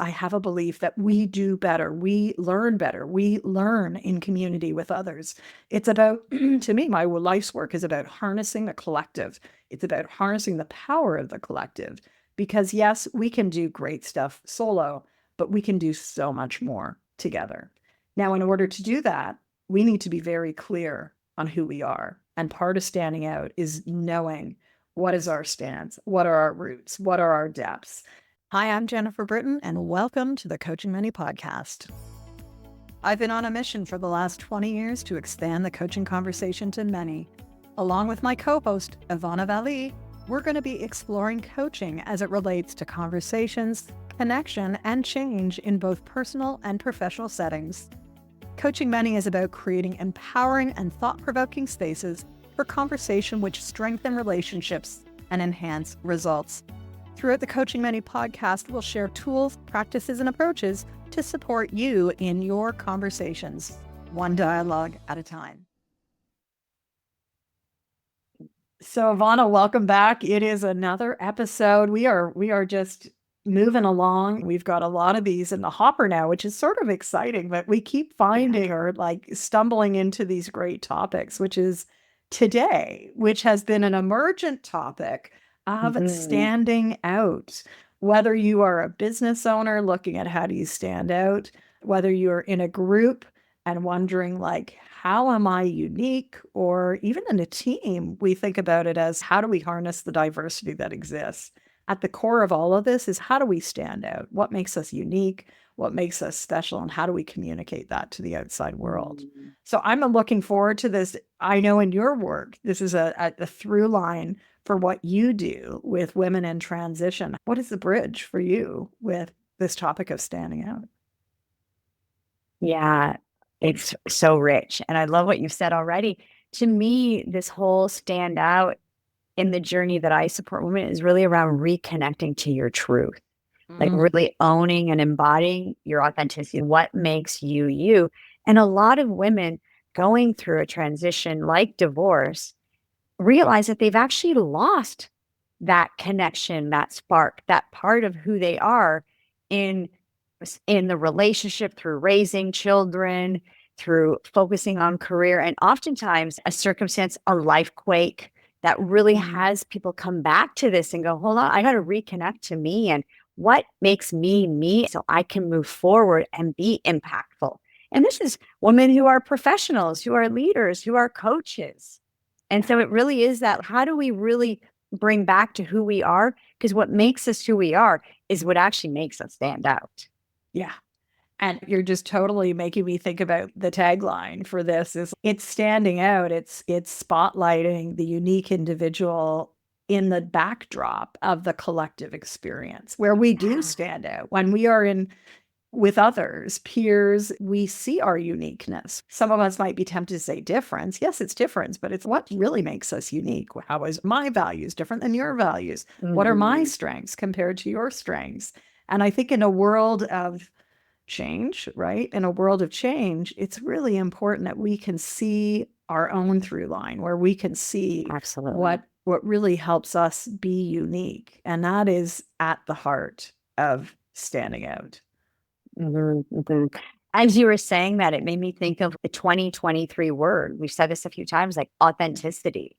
I have a belief that we do better. We learn better. We learn in community with others. It's about, to me, my life's work is about harnessing the collective. It's about harnessing the power of the collective. Because yes, we can do great stuff solo, but we can do so much more together. Now, in order to do that, we need to be very clear on who we are. And part of standing out is knowing what is our stance, what are our roots, what are our depths. Hi, I'm Jennifer Britton, and welcome to the Coaching Many podcast. I've been on a mission for the last 20 years to expand the coaching conversation to many. Along with my co-host, Evana Valley, we're going to be exploring coaching as it relates to conversations, connection, and change in both personal and professional settings. Coaching Many is about creating empowering and thought-provoking spaces for conversation which strengthen relationships and enhance results. Throughout the Coaching Many podcast, we'll share tools, practices, and approaches to support you in your conversations, one dialogue at a time. So, Ivana, welcome back. It is another episode. We are just moving along. We've got a lot of these in the hopper now, which is sort of exciting, but we keep finding or like stumbling into these great topics, which is today, which has been an emergent topic of standing out. Whether you are a business owner looking at how do you stand out, whether you're in a group and wondering like, how am I unique? Or even in a team, we think about it as how do we harness the diversity that exists? At the core of all of this is how do we stand out? What makes us unique? What makes us special? And how do we communicate that to the outside world? So I'm looking forward to this. I know in your work, this is a through line for what you do with women in transition. What is the bridge for you with this topic of standing out? Yeah, it's so rich. And I love what you've said already. To me, this whole stand out in the journey that I support women is really around reconnecting to your truth, like really owning and embodying your authenticity, what makes you you. And a lot of women going through a transition like divorce realize that they've actually lost that connection, that spark, that part of who they are in the relationship, through raising children, through focusing on career, and oftentimes a circumstance, a life quake that really has people come back to this and go, hold on, I got to reconnect to me and what makes me me so I can move forward and be impactful. And this is women who are professionals, who are leaders, who are coaches. And so it really is that, how do we really bring back to who we are? Because what makes us who we are is what actually makes us stand out. Yeah. And you're just totally making me think about the tagline for this is it's standing out. It's spotlighting the unique individual in the backdrop of the collective experience where we do stand out. When we are in with others, peers, we see our uniqueness. Some of us might be tempted to say difference. Yes, it's difference, but it's what really makes us unique. How is my values different than your values? What are my strengths compared to your strengths? And I think in a world of change, right? In a world of change, it's really important that we can see our own through line, where we can see what really helps us be unique. And that is at the heart of standing out. As you were saying that, it made me think of the 2023 word. We've said this a few times, like authenticity.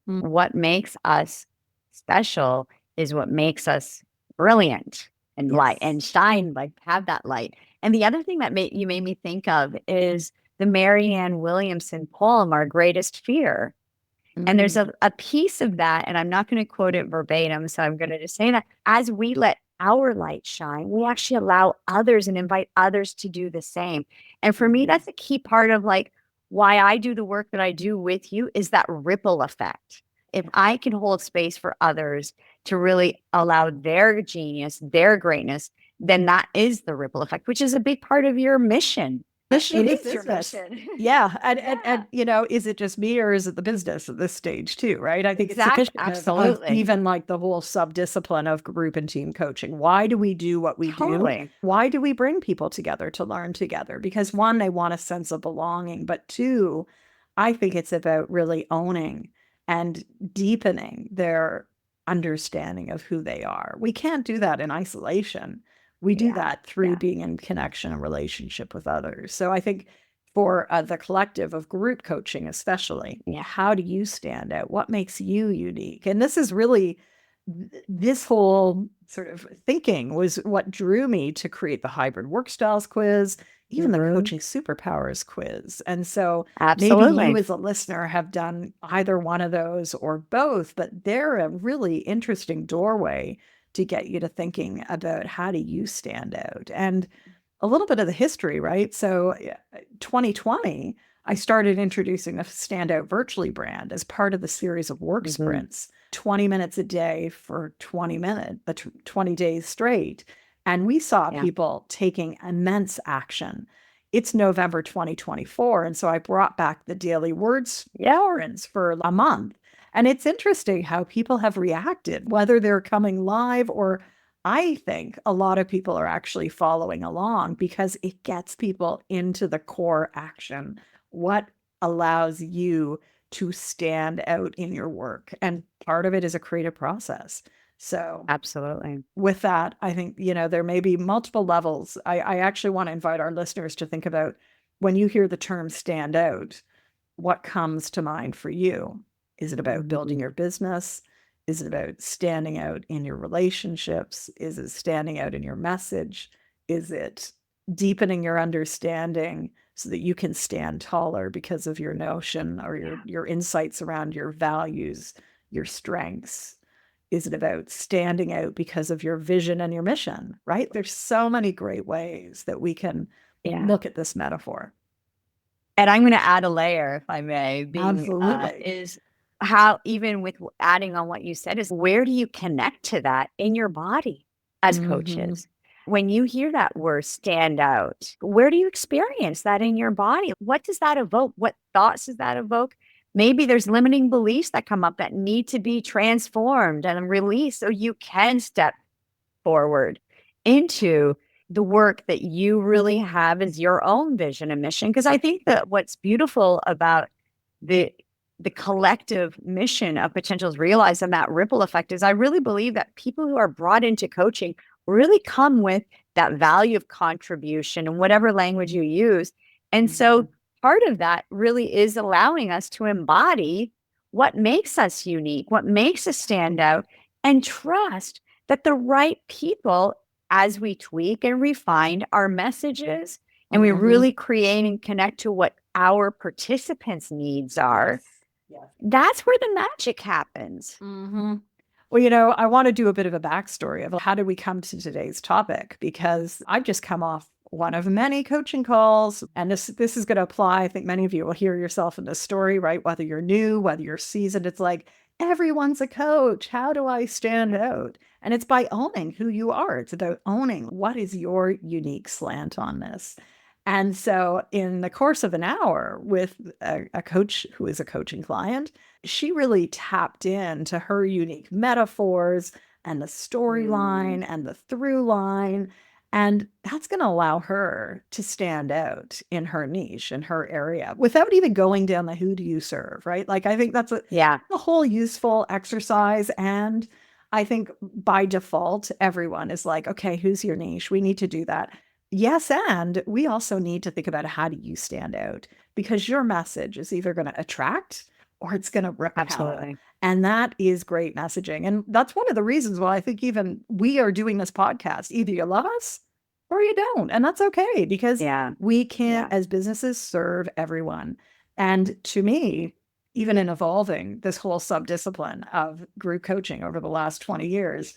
What makes us special is what makes us brilliant and light and shine, like have that light. And the other thing that you made me think of is the Marianne Williamson poem, Our Greatest Fear. And there's a piece of that, and I'm not going to quote it verbatim, so I'm going to just say that as we let our light shine, we actually allow others and invite others to do the same. And for me, that's a key part of like why I do the work that I do with you, is that ripple effect. If I can hold space for others to really allow their genius, their greatness, then that is the ripple effect, which is a big part of your mission. It is your mission. Yeah. And you know, is it just me or is it the business at this stage too, right? I think exactly. It's absolutely even like the whole sub-discipline of group and team coaching. Why do we do what we do? Why do we bring people together to learn together? Because one, they want a sense of belonging, but two, I think it's about really owning and deepening their understanding of who they are. We can't do that in isolation. We do Yeah. that through Yeah. being in connection and relationship with others. So I think for the collective of group coaching, especially, Yeah. how do you stand out? What makes you unique? And this is really this whole sort of thinking was what drew me to create the hybrid work styles quiz, even the Mhm. coaching superpowers quiz. And so maybe you Absolutely. as a listener have done either one of those or both, but they're a really interesting doorway to get you to thinking about how do you stand out. And a little bit of the history, right? So 2020, I started introducing a standout virtually brand as part of the series of work Mhm. sprints, 20 minutes a day for 20 minutes, 20 days straight. And we saw Yeah. people taking immense action. It's November 2024. And so I brought back the daily words sprints for a month. And it's interesting how people have reacted, whether they're coming live or I think a lot of people are actually following along because it gets people into the core action. What allows you to stand out in your work? And part of it is a creative process. So, Absolutely. with that, I think, there may be multiple levels. I actually want to invite our listeners to think about when you hear the term stand out, what comes to mind for you? Is it about building Mhm. your business? Is it about standing out in your relationships? Is it standing out in your message? Is it deepening your understanding so that you can stand taller because of your notion or your insights around your values, your strengths? Is it about standing out because of your vision and your mission, right? There's so many great ways that we can Yeah. look at this metaphor. And I'm gonna add a layer, if I may, Absolutely. is how even with adding on what you said is where do you connect to that in your body as Mhm. coaches? When you hear that word stand out, where do you experience that in your body? What does that evoke? What thoughts does that evoke? Maybe there's limiting beliefs that come up that need to be transformed and released so you can step forward into the work that you really have as your own vision and mission. Because I think that what's beautiful about the the collective mission of potentials realized and that ripple effect is I really believe that people who are brought into coaching really come with that value of contribution and whatever language you use. And so part of that really is allowing us to embody what makes us unique, what makes us stand out, and trust that the right people, as we tweak and refine our messages, and we Mhm. really create and connect to what our participants' needs are, Yes. Yes. that's where the magic happens. Mhm. Well, I want to do a bit of a backstory of how did we come to today's topic because I've just come off one of many coaching calls, and this is going to apply. I think many of you will hear yourself in this story, right? Whether you're new, whether you're seasoned, it's like everyone's a coach. How do I stand out? And it's by owning who you are. It's about owning what is your unique slant on this. And so, in the course of an hour with a coach who is a coaching client, she really tapped into her unique metaphors and the Mm, storyline and the through line. And that's going to allow her to stand out in her niche, in her area, without even going down the who do you serve, right? Like, I think that's yeah, a whole useful exercise. And I think by default, everyone is like, okay, who's your niche? We need to do that. Yes. And we also need to think about how do you stand out because your message is either going to attract or it's going to repel. absolutely. And that is great messaging. And that's one of the reasons why I think even we are doing this podcast. Either you love us or you don't. And that's okay because Yeah, we can't, yeah, as businesses, serve everyone. And to me, even in evolving this whole subdiscipline of group coaching over the last 20 years,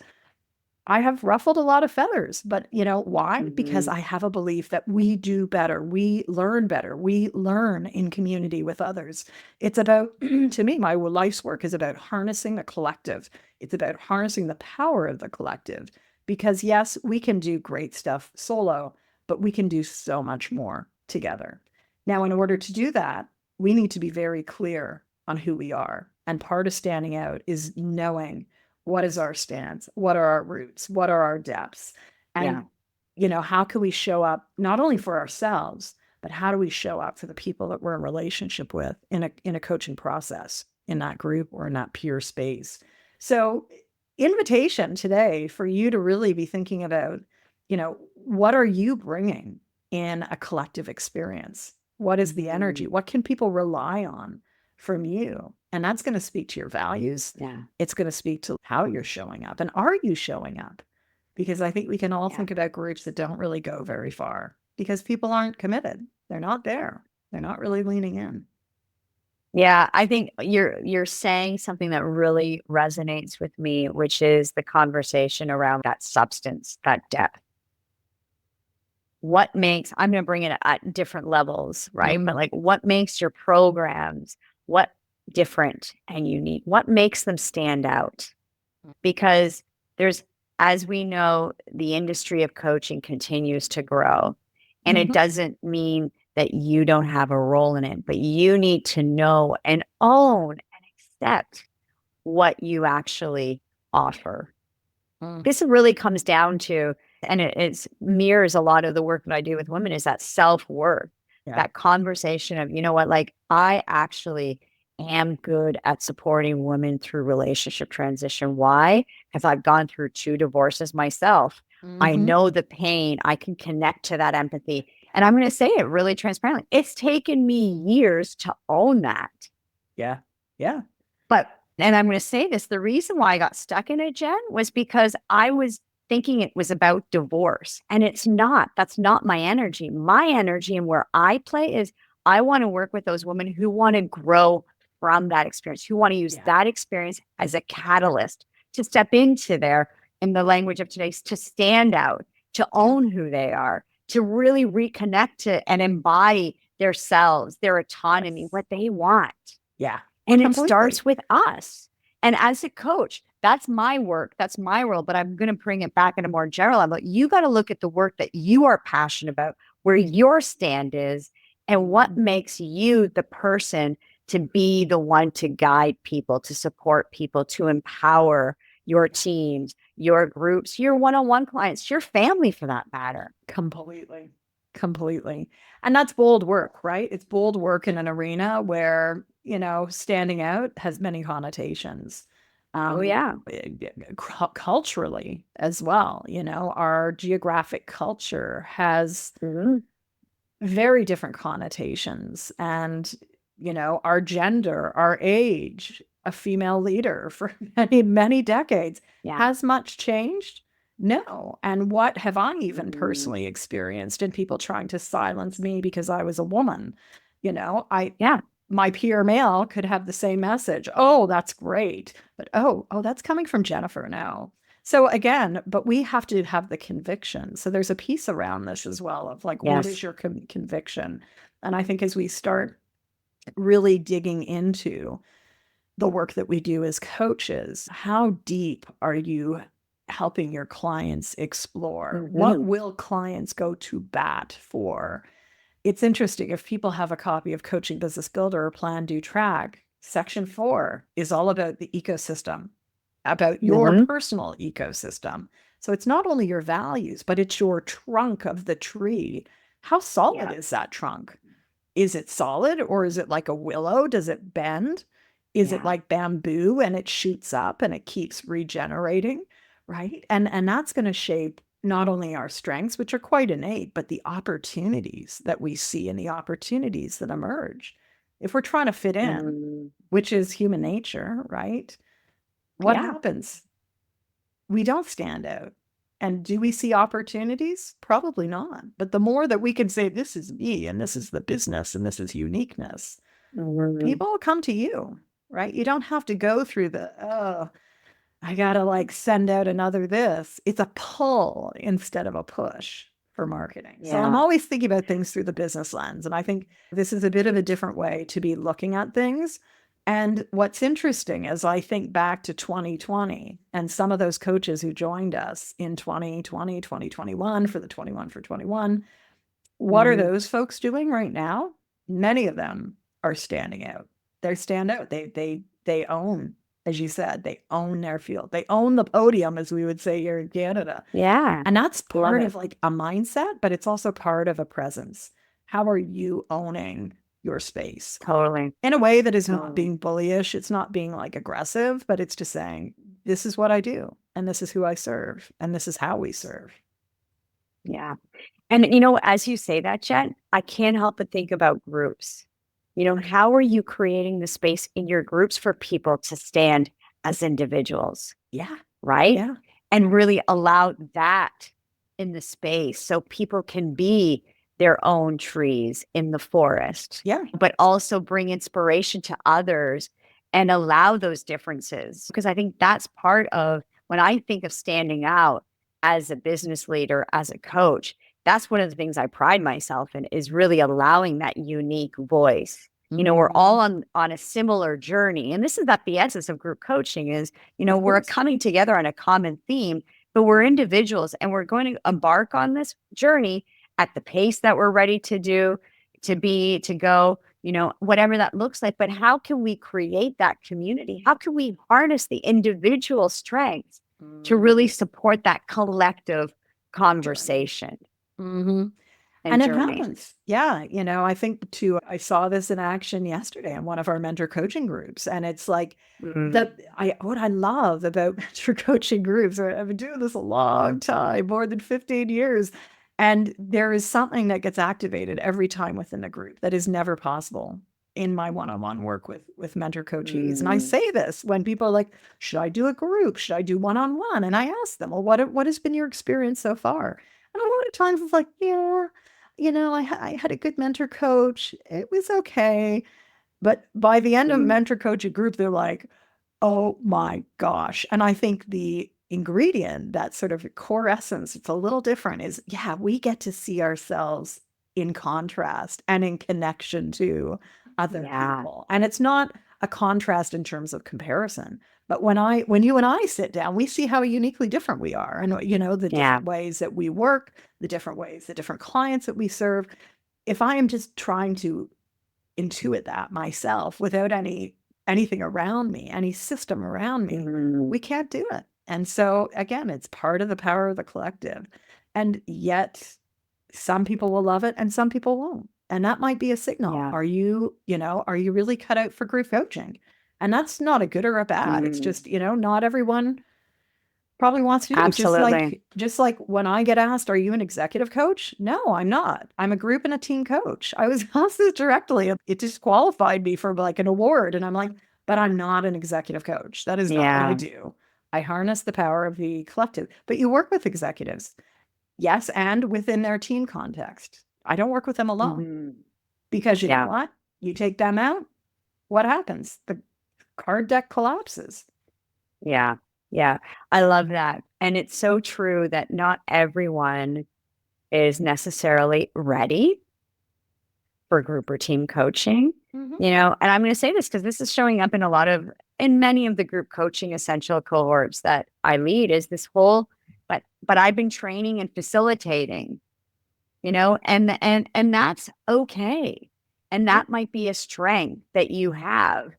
I have ruffled a lot of feathers, but why? Because mhm, I have a belief that we do better. We learn better. We learn in community with others. It's about, to me, my life's work is about harnessing the collective. It's about harnessing the power of the collective. Because yes, we can do great stuff solo, but we can do so much more together. Now, in order to do that, we need to be very clear on who we are. And part of standing out is knowing what is our stance? What are our roots? What are our depths? yeah, And, how can we show up not only for ourselves, but how do we show up for the people that we're in relationship with in a coaching process, in that group or in that peer space? So, invitation today for you to really be thinking about, what are you bringing in a collective experience? What is the energy? What can people rely on from you? And that's going to speak to your values. Yeah. It's going to speak to how you're showing up. And are you showing up? Because I think we can all think about groups that don't really go very far because people aren't committed. They're not there. They're not really leaning in. Yeah, I think you're saying something that really resonates with me, which is the conversation around that substance, that depth. What makes, I'm going to bring it at different levels, right? But like, what makes your programs what different and unique? What makes them stand out? Because there's, as we know, the industry of coaching continues to grow, and it doesn't mean that you don't have a role in it, but you need to know and own and accept what you actually offer. This really comes down to, and it mirrors a lot of the work that I do with women, is that self-worth, that conversation of, you know what, like I actually am good at supporting women through relationship transition. Why? Because I've gone through 2 divorces myself. I know the pain. I can connect to that empathy. And I'm going to say it really transparently. It's taken me years to own that. Yeah. Yeah. But, and I'm going to say this, the reason why I got stuck in it, Jen, was because I was thinking it was about divorce. And it's not. That's not my energy. My energy and where I play is I want to work with those women who want to grow from that experience, who want to use that experience as a catalyst to step into their, in the language of today, to stand out, to own who they are, to really reconnect to and embody their selves, their autonomy, what they want. Yeah. And it starts with us. And as a coach, that's my work. That's my role. But I'm going to bring it back in a more general level. You got to look at the work that you are passionate about, where your stand is, and what makes you the person to be the one to guide people, to support people, to empower your teams, your groups, your one-on-one clients, your family for that matter. Completely. And that's bold work, right? It's bold work in an arena where, standing out has many connotations. Culturally as well, our geographic culture has very different connotations. And, our gender, our age, a female leader for many, many decades. Has much changed? No. And what have I even personally experienced in people trying to silence me because I was a woman? My peer male could have the same message. Oh, that's great. But that's coming from Jennifer now. So again, but we have to have the conviction. So there's a piece around this as well of like, what is your conviction? And I think as we start really digging into the work that we do as coaches, how deep are you helping your clients explore? What will clients go to bat for? It's interesting. If people have a copy of Coaching Business Builder or Plan, Do, Track, section 4 is all about the ecosystem, about your personal ecosystem. So it's not only your values, but it's your trunk of the tree. How solid is that trunk? Is it solid, or is it like a willow? Does it bend? Is it like bamboo and it shoots up and it keeps regenerating, right? And that's going to shape not only our strengths, which are quite innate, but the opportunities that we see and the opportunities that emerge. If we're trying to fit in, which is human nature, right? What happens? We don't stand out. And do we see opportunities? Probably not. But the more that we can say, this is me, and this is the business, and this is uniqueness, people will come to you, right? You don't have to go through the, I got to like send out another this. It's a pull instead of a push for marketing. So I'm always thinking about things through the business lens. And I think this is a bit of a different way to be looking at things. And what's interesting is I think back to 2020 and some of those coaches who joined us in 2020, 2021 for the 21 for 21. What are those folks doing right now? Many of them are standing out. They stand out. They own, as you said, they own their field. They own the podium, as we would say here in Canada. Yeah. And that's part of like a mindset, but it's also part of a presence. How are you owning your space? Totally. In a way that is not being bullyish. It's not being like aggressive, but it's just saying, this is what I do. And this is who I serve. And this is how we serve. Yeah. And, as you say that, Jen, I can't help but think about groups. How are you creating the space in your groups for people to stand as individuals, Yeah. right? Yeah. And really allow that in the space so people can be their own trees in the forest, Yeah. but also bring inspiration to others and allow those differences. Because I think that's part of when I think of standing out as a business leader, as a coach, that's one of the things I pride myself in is really allowing that unique voice. We're all on a similar journey. And this is that the essence of group coaching is, we're coming together on a common theme, but we're individuals and we're going to embark on this journey at the pace that we're ready to do, to go, whatever that looks like. But how can we create that community? How can we harness the individual strengths to really support that collective conversation Mm-hmm. and And it journey? happens. Yeah. I think too, I saw this in action yesterday in one of our mentor coaching groups. And it's like Mm, what I love about mentor coaching groups, I've been doing this a long time, more than 15 years. And there is something that gets activated every time within the group that is never possible in my one-on-one work with mentor coachees. And I mm, say this when people are like, should I do a group? Should I do one-on-one? And I ask them, well, what has been your experience so far? And a lot of times it's like, yeah, I had a good mentor coach. It was okay. But by the end of mm. mentor coaching group, they're like, oh my gosh. And I think the ingredient, that sort of core essence, it's a little different is, yeah, we get to see ourselves in contrast and in connection to other Yeah. people. And it's not a contrast in terms of comparison, but when you and I sit down, we see how uniquely different we are and the Yeah. different ways that we work, the different ways, the different clients that we serve. If I am just trying to intuit that myself without anything around me, any system around me, Mm, we can't do it. And so again, it's part of the power of the collective. And yet some people will love it and some people won't. And that might be a signal. yeah. Are you really cut out for group coaching? And that's not a good or a bad. It's Mm, just, not everyone probably wants to do it. absolutely. Just like when I get asked, are you an executive coach? No, I'm not. I'm a group and a team coach. I was asked this directly. It disqualified me for like an award. And I'm like, but I'm not an executive coach. That is not what I Yeah. do. I harness the power of the collective. But you work with executives, yes, and within their team context. I don't work with them alone Mhm. because you know Yeah. what? You take them out, what happens? The card deck collapses. Yeah. Yeah. I love that. And it's so true that not everyone is necessarily ready for group or team coaching, Hmm. and I'm going to say this because this is showing up in many of the group coaching essential cohorts that I lead is this whole, but I've been training and facilitating, and that's okay. And Yeah. that might be a strength that you have.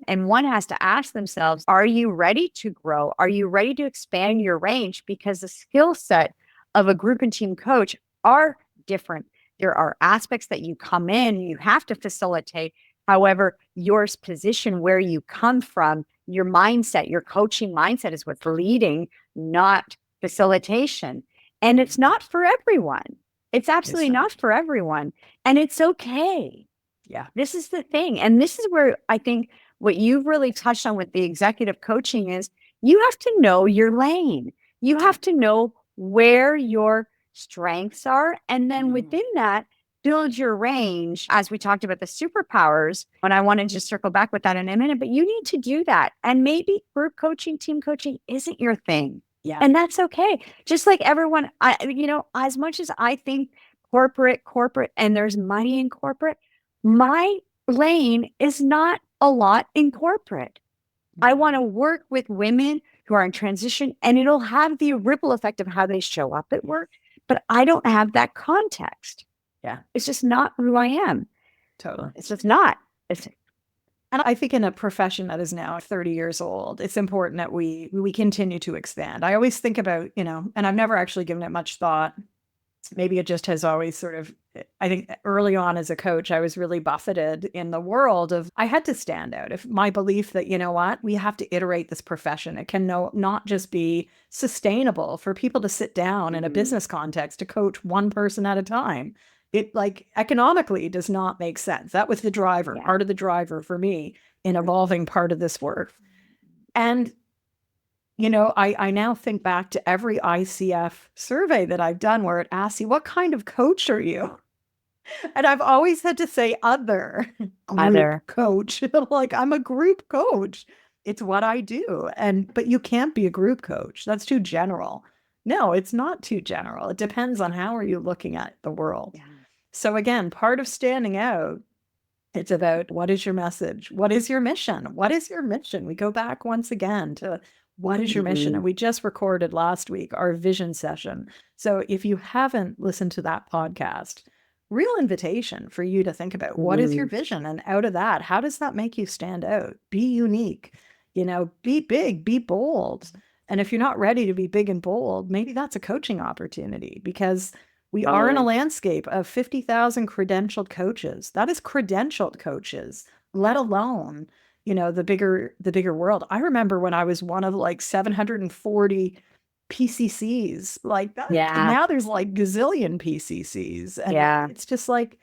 And one has to ask themselves, are you ready to grow? Are you ready to expand your range? Because the skill set of a group and team coach are different. There are aspects that you come in, you have to facilitate. However, your position, where you come from, your mindset, your coaching mindset is what's leading, not facilitation. And it's not for everyone. It's It's absolutely not. not for everyone. And it's okay. Yeah. This is the thing. And this is where I think what you've really touched on with the executive coaching is you have to know your lane. You have to know where your strengths are. And then Mhm. within that, build your range. As we talked about the superpowers, and I want to just circle back with that in a minute, but you need to do that. And maybe group coaching, team coaching isn't your thing. Yeah. And that's okay. Just like everyone, as much as I think corporate, and there's money in corporate, my lane is not a lot in corporate. I want to work with women who are in transition and it'll have the ripple effect of how they show up at work. But I don't have that context. Yeah. It's just not who I am. Totally. It's just not. It's, And I think in a profession that is now 30 years old, it's important that we continue to expand. I always think about, and I've never actually given it much thought maybe it just has always sort of, I think early on as a coach, I was really buffeted in the world of, I had to stand out. If my belief that, you know what, we have to iterate this profession. It can not just be sustainable for people to sit down in a business context to coach one person at a time. It like economically does not make sense. That was the driver, part of the driver for me in evolving part of this work. And you know, I now think back to every ICF survey that I've done where it asks you, what kind of coach are you? And I've always had to say other group coach. Like, I'm a group coach. It's what I do. But you can't be a group coach. That's too general. No, it's not too general. It depends on how are you looking at the world. Yeah. So again, part of standing out, it's about what is your message? What is your mission? What is your mission? We go back once again to what is your mission? And we just recorded last week our vision session. So if you haven't listened to that podcast, real invitation for you to think about what is your vision? And out of that, how does that make you stand out? Be unique, you know, be big, be bold. And if you're not ready to be big and bold, maybe that's a coaching opportunity because we are in a landscape of 50,000 credentialed coaches. That is credentialed coaches, let alone, you know, the bigger world. I remember when I was one of like 740 PCCs like that. Yeah. Now there's like gazillion PCCs. And it's just like,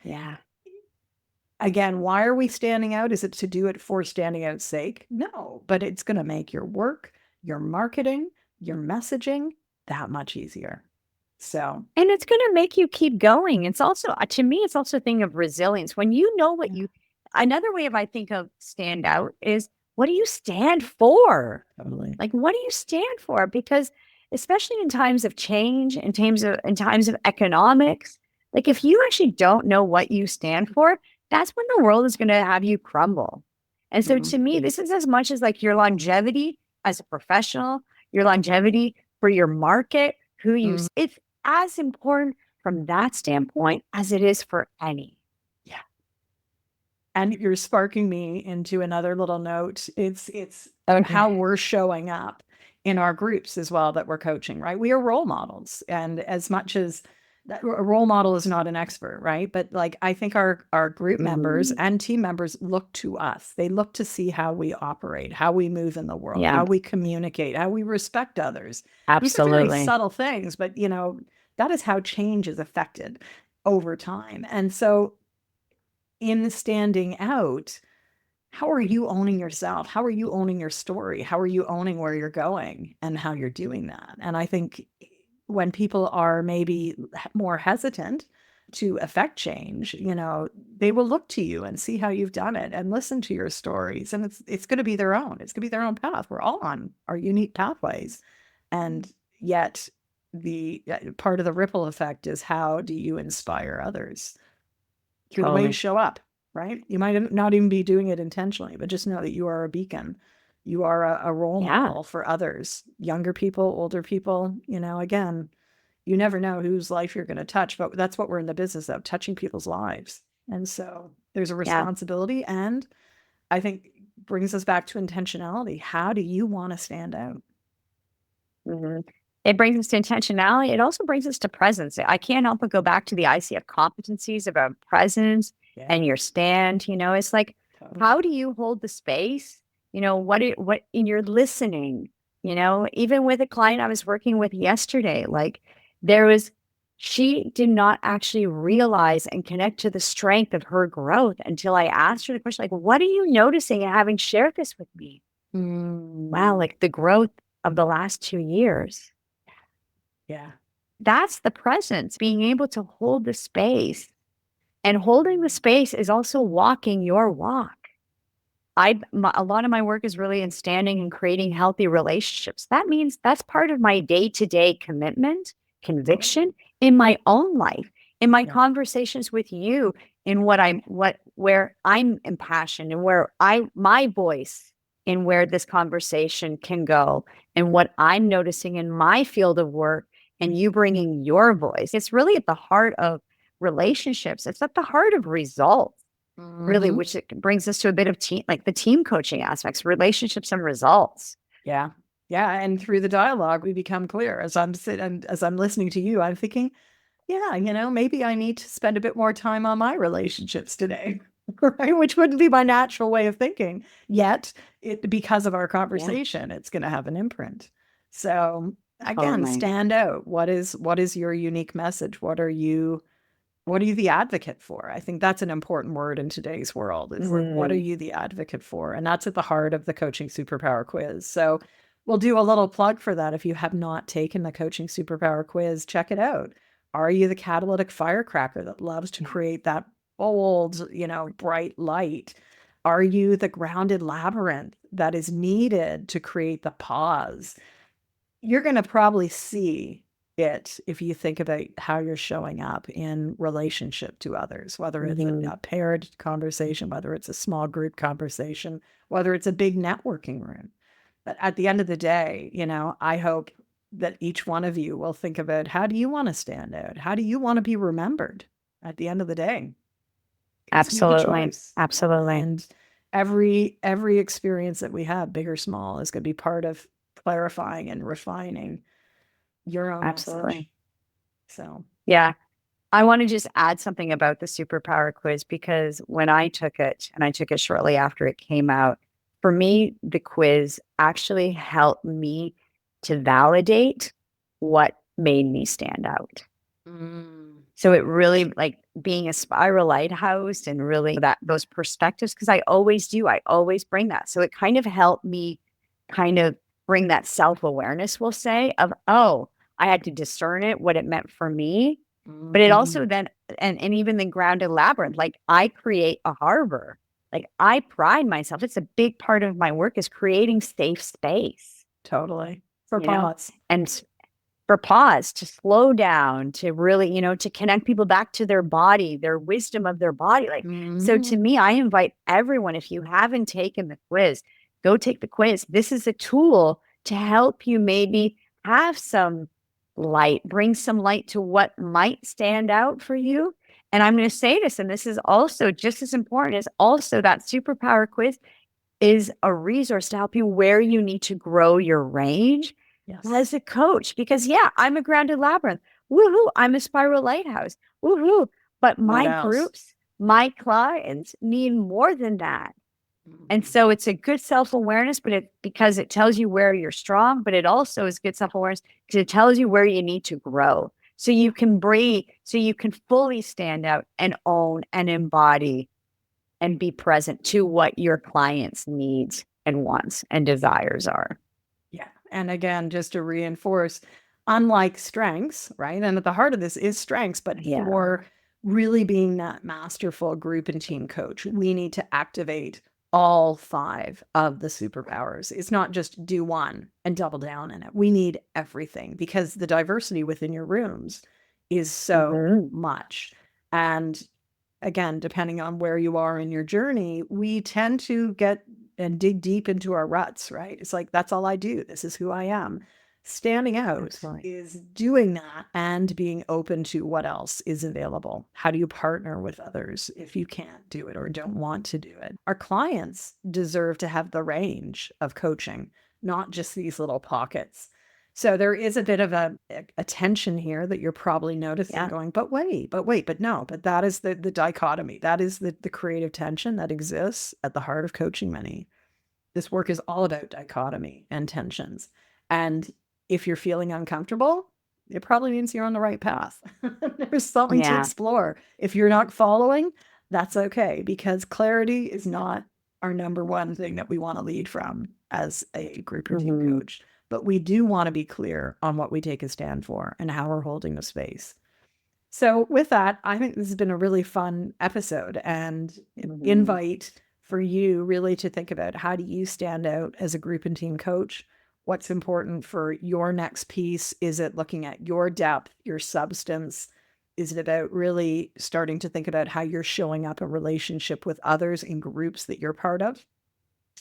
again, why are we standing out? Is it to do it for standing out's sake? No, but it's going to make your work, your marketing, your messaging that much easier. So, and it's going to make you keep going. It's also, to me, it's also a thing of resilience. When you know what another way of, I think of stand out is, what do you stand for? Totally. Like, what do you stand for? Because especially in times of change, in times of economics, like if you actually don't know what you stand for, that's when the world is going to have you crumble. And so to me, this is as much as like your longevity as a professional, your longevity for your market, who you, it's as important from that standpoint as it is for any. Yeah. And you're sparking me into another little note. It's how we're showing up in our groups as well that we're coaching, right? We are role models. And as much as a role model is not an expert, right? But like, I think our group members and team members look to us. They look to see how we operate, how we move in the world, how we communicate, how we respect others. Absolutely. These are very subtle things, but you know, that is how change is affected over time. And so in standing out, how are you owning yourself? How are you owning your story? How are you owning where you're going and how you're doing that? And I think when people are maybe more hesitant to affect change, you know, they will look to you and see how you've done it and listen to your stories. And it's going to be their own. It's going to be their own path. We're all on our unique pathways. And yet the part of the ripple effect is, how do you inspire others through the way you show up, right? You might not even be doing it intentionally, but just know that you are a beacon. You are a role model for others, younger people, older people. You know, again, you never know whose life you're going to touch, but that's what we're in the business of, touching people's lives. And so there's a responsibility, and I think brings us back to intentionality. How do you want to stand out? It brings us to intentionality. It also brings us to presence. I can't help but go back to the ICF competencies about presence and your stand. You know, it's like, how do you hold the space? You know, what in your listening, you know, even with a client I was working with yesterday, like she did not actually realize and connect to the strength of her growth until I asked her the question, like, what are you noticing and having shared this with me? Wow, like the growth of the last 2 years. Yeah. That's the presence, being able to hold the space. And holding the space is also walking your walk. A lot of my work is really in standing and creating healthy relationships. That means that's part of my day-to-day commitment, conviction in my own life, in my conversations with you, in where I'm impassioned and where my voice in where this conversation can go and what I'm noticing in my field of work, and you bringing your voice. It's really at the heart of relationships. It's at the heart of results, really, which it brings us to a bit of the team coaching aspects, relationships and results. Yeah. Yeah. And through the dialogue, we become clear. As I'm listening to you, I'm thinking, yeah, maybe I need to spend a bit more time on my relationships today, right? Which wouldn't be my natural way of thinking. Yet, because of our Yeah, conversation, it's going to have an imprint. So again, totally. stand out. What is your unique message? What are you the advocate for? I think that's an important word in today's world is like, what are Mhm. you the advocate for? And that's at the heart of the Coaching Superpower quiz. So we'll do a little plug for that. If you have not taken the Coaching Superpower quiz, check it out. Are you the catalytic firecracker that loves to Yeah. create that bold, bright light? Are you the grounded labyrinth that is needed to create the pause? You're going to probably see it if you think about how you're showing up in relationship to others, whether it's a, Mhm. a paired conversation, whether it's a small group conversation, whether it's a big networking room. But at the end of the day, I hope that each one of you will think about, how do you want to stand out? How do you want to be remembered at the end of the day? Because you have a Absolutely. choice. Absolutely. And every experience that we have, big or small, is going to be part of clarifying and refining your own Absolutely. message. So, Yeah. I want to just add something about the superpower quiz because when I took it, and I took it shortly after it came out, for me, the quiz actually helped me to validate what made me stand out. mm, So it really like being a spiral lighthouse and really that those perspectives, because I always do, I always bring that. So it kind of helped me kind of bring that self-awareness, we'll say, of, oh, I had to discern it, what it meant for me. But it mhm, also then, and even the grounded labyrinth, like I create a harbor. Like I pride myself. It's a big part of my work is creating safe space, totally. For you know? pause. And for pause, to slow down, to really, to connect people back to their body, their wisdom of their body. Like, so to Mhm. me, I invite everyone, if you haven't taken the quiz, go take the quiz. This is a tool to help you maybe have some light, bring some light to what might stand out for you. And I'm going to say this, and this is also just as important as also that superpower quiz is a resource to help you where you need to grow your range Yes. as a coach. Because, yeah, I'm a grounded labyrinth. Woohoo. I'm a spiral lighthouse. Woohoo. But What my else? groups, my clients need more than that. And Mhm. so it's a good self-awareness, but because it tells you where you're strong, but it also is good self-awareness because it tells you where you need to grow. So you can breathe, so you can fully stand out and own and embody and be present to what your clients' needs and wants and desires are. Yeah. And again, just to reinforce, unlike strengths, right? And at the heart of this is strengths, but Yeah. for really being that masterful group and team coach, we need to activate all five of the superpowers. It's not just do one and double down in it. We need everything because the diversity within your rooms is so Mhm. much. And again, depending on where you are in your journey, we tend to get and dig deep into our ruts, right? It's like, that's all I do. This is who I am. Standing out Absolutely. is doing that and being open to what else is available. How do you partner with others if you can't do it or don't want to do it? Our clients deserve to have the range of coaching, not just these little pockets. So there is a bit of a tension here that you're probably noticing Yeah. going, but no, but that is the dichotomy. That is the creative tension that exists at the heart of coaching many. This work is all about dichotomy and tensions. And if you're feeling uncomfortable, it probably means you're on the right path. There's something to Yeah. explore. If you're not following, that's okay because clarity is not our number one thing that we want to lead from as a group or team Mhm. coach. But we do want to be clear on what we take a stand for and how we're holding the space. So, with that, I think this has been a really fun episode and Mhm. invite for you really to think about, how do you stand out as a group and team coach? What's important for your next piece? Is it looking at your depth, your substance? Is it about really starting to think about how you're showing up in relationship with others in groups that you're part of?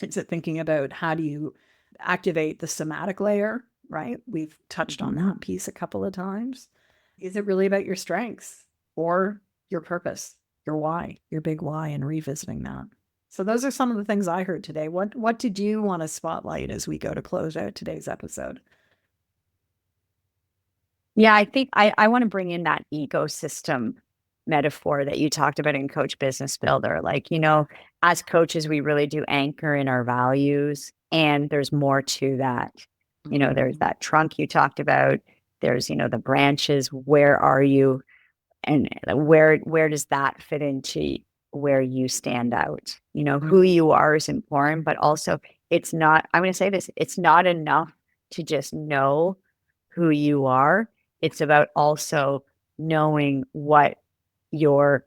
Is it thinking about how do you activate the somatic layer, right? We've touched on Mhm. that piece a couple of times. Is it really about your strengths or your purpose, your why, your big why, and revisiting that? So those are some of the things I heard today. What did you want to spotlight as we go to close out today's episode? Yeah, I think I want to bring in that ecosystem metaphor that you talked about in Coach Business Builder. Like, as coaches, we really do anchor in our values, and there's more to that. There's that trunk you talked about. There's, the branches. Where are you? And where does that fit into where you stand out? Who you are is important, but also it's not, I'm going to say this, it's not enough to just know who you are. It's about also knowing what your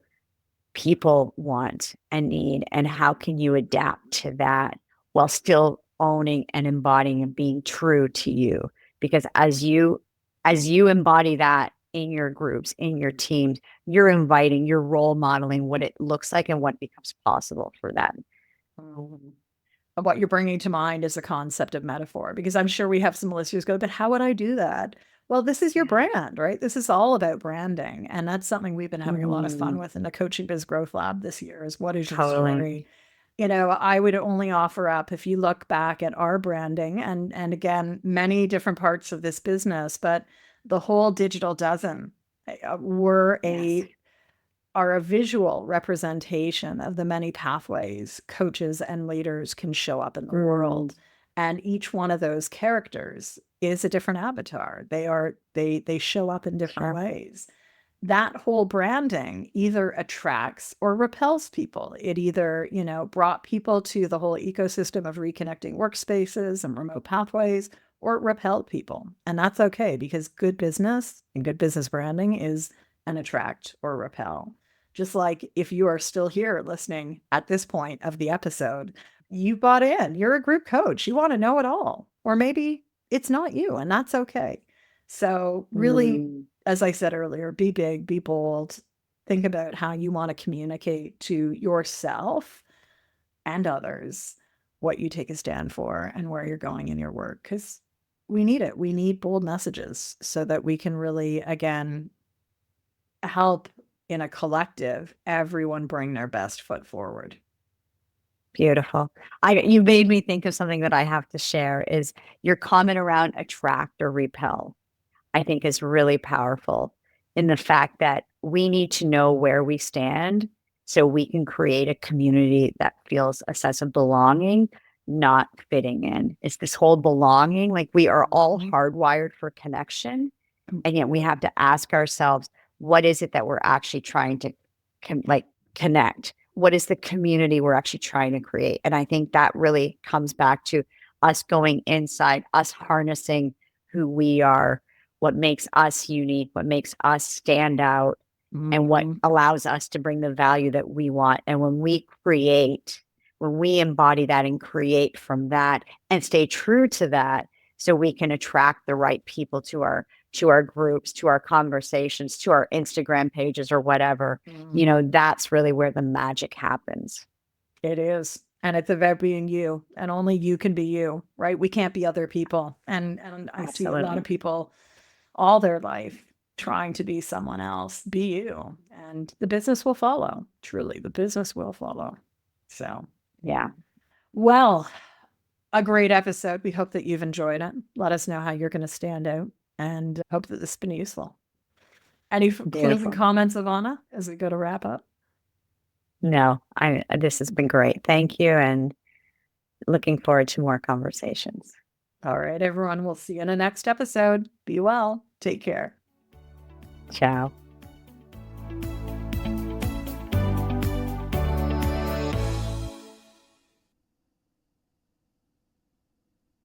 people want and need, and how can you adapt to that while still owning and embodying and being true to you. Because as you embody that in your groups, in your teams, you're inviting, you're role modeling what it looks like and what becomes possible for them. Mhm. What you're bringing to mind is a concept of metaphor, because I'm sure we have some listeners go, but how would I do that? Well, this is your Yeah. brand, right? This is all about branding. And that's something we've been having a lot of fun Mm, with in the Coaching Biz Growth Lab this year is, what is your totally. story? I would only offer up, if you look back at our branding, and again, many different parts of this business, but the whole digital dozen were Yes. are a visual representation of the many pathways coaches and leaders can show up in the Mm, world. And each one of those characters is a different avatar. They show up in different sure. ways. That whole branding either attracts or repels people. It either, brought people to the whole ecosystem of reconnecting workspaces and remote pathways, or it repelled people. And that's okay, because good business and good business branding is an attract or repel. Just like if you are still here listening at this point of the episode, you bought in, you're a group coach, you want to know it all. Or maybe it's not you, and that's okay. So, really, Mm, as I said earlier, be big, be bold, think about how you want to communicate to yourself and others what you take a stand for and where you're going in your work. Because we need it. We need bold messages so that we can really, again, help in a collective, everyone bring their best foot forward. beautiful. You made me think of something that I have to share, is your comment around attract or repel. I think is really powerful, in the fact that we need to know where we stand so we can create a community that feels a sense of belonging, not fitting in. It's this whole belonging, like we are all Mhm. hardwired for connection. And yet we have to ask ourselves, what is it that we're actually trying to like connect? What is the community we're actually trying to create? And I think that really comes back to us going inside, us harnessing who we are, what makes us unique, what makes us stand out, and what Mhm. allows us to bring the value that we want. And when we create, when we embody that and create from that and stay true to that, so we can attract the right people to our groups, to our conversations, to our Instagram pages or whatever, Mhm. that's really where the magic happens. It is. And it's about being you, and only you can be you, right? We can't be other people. And I see a lot of Absolutely. people all their life trying to be someone else. Be you, and the business will follow. Truly, the business will follow. So, Yeah. well, a great episode. We hope that you've enjoyed it. Let us know how you're going to stand out, and hope that this has been useful. Any closing Beautiful. comments, Ivana, as we go to wrap up? No, this has been great. Thank you. And looking forward to more conversations. All right, everyone. We'll see you in the next episode. Be well. Take care. Ciao.